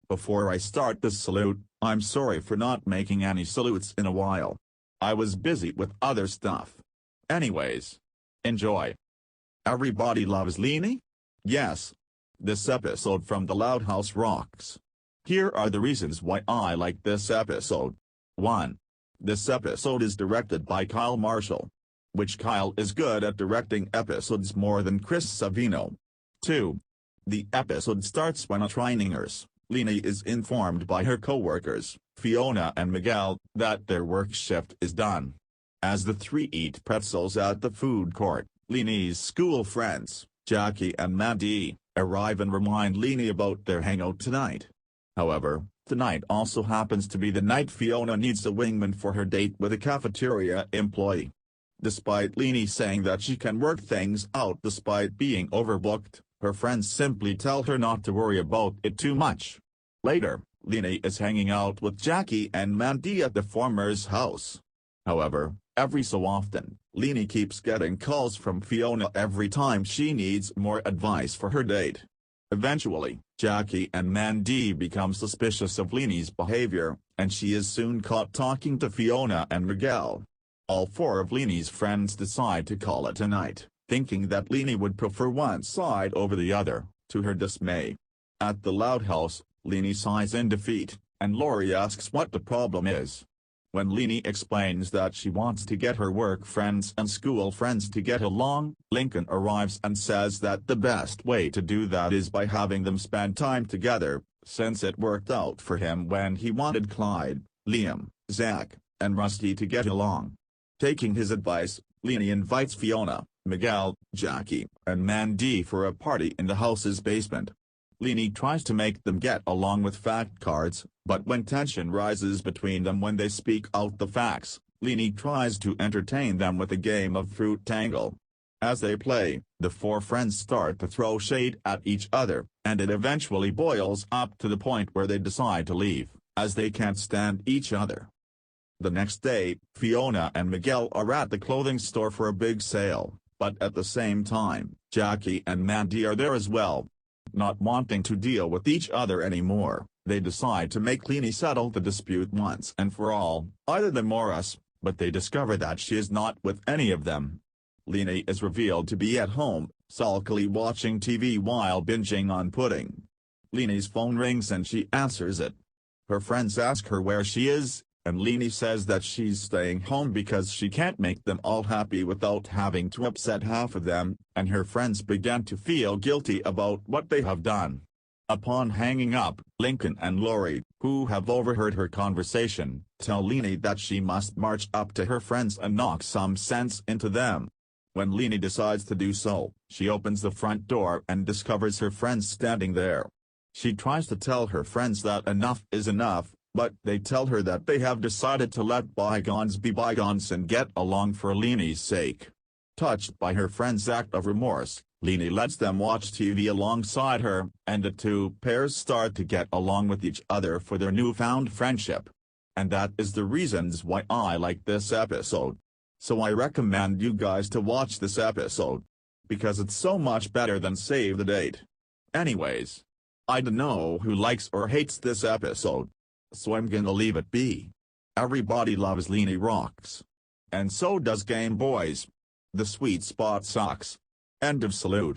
Before I start this salute, I'm sorry for not making any salutes in a while. I was busy with other stuff. Anyways. Enjoy. Everybody loves Leni? Yes. This episode from The Loud House rocks. Here are the reasons why I like this episode. 1. This episode is directed by Kyle Marshall. Which Kyle is good at directing episodes more than Chris Savino. 2. The episode starts when a trainee nurse, Leni, is informed by her co-workers, Fiona and Miguel, that their work shift is done. As the three eat pretzels at the food court, Leni's school friends, Jackie and Mandy, arrive and remind Leni about their hangout tonight. However, tonight also happens to be the night Fiona needs a wingman for her date with a cafeteria employee. Despite Leni saying that she can work things out despite being overbooked, her friends simply tell her not to worry about it too much. Later, Leni is hanging out with Jackie and Mandy at the former's house. However, every so often, Leni keeps getting calls from Fiona every time she needs more advice for her date. Eventually, Jackie and Mandy become suspicious of Leni's behavior, and she is soon caught talking to Fiona and Miguel. All four of Leni's friends decide to call it a night, thinking that Leni would prefer one side over the other, to her dismay. At the Loud House, Leni sighs in defeat, and Lori asks what the problem is. When Leni explains that she wants to get her work friends and school friends to get along, Lincoln arrives and says that the best way to do that is by having them spend time together, since it worked out for him when he wanted Clyde, Liam, Zach, and Rusty to get along. Taking his advice, Leni invites Fiona, Miguel, Jackie, and Mandy for a party in the house's basement. Leni tries to make them get along with fact cards, but when tension rises between them when they speak out the facts, Leni tries to entertain them with a game of fruit tangle. As they play, the four friends start to throw shade at each other, and it eventually boils up to the point where they decide to leave, as they can't stand each other. The next day, Fiona and Miguel are at the clothing store for a big sale, but at the same time, Jackie and Mandy are there as well. Not wanting to deal with each other anymore, they decide to make Leni settle the dispute once and for all, either them or us, but they discover that she is not with any of them. Leni is revealed to be at home, sulkily watching TV while binging on pudding. Leni's phone rings and she answers it. Her friends ask her where she is, and Leni says that she's staying home because she can't make them all happy without having to upset half of them, and her friends begin to feel guilty about what they have done. Upon hanging up, Lincoln and Lori, who have overheard her conversation, tell Leni that she must march up to her friends and knock some sense into them. When Leni decides to do so, she opens the front door and discovers her friends standing there. She tries to tell her friends that enough is enough, but they tell her that they have decided to let bygones be bygones and get along for Leni's sake. Touched by her friend's act of remorse, Leni lets them watch TV alongside her, and the two pairs start to get along with each other for their newfound friendship. And that is the reasons why I like this episode. So I recommend you guys to watch this episode. Because it's so much better than Save the Date. Anyways. I don't know who likes or hates this episode. So I'm gonna leave it be. Everybody loves Leni rocks. And so does Game Boys. The sweet spot sucks. End of salute.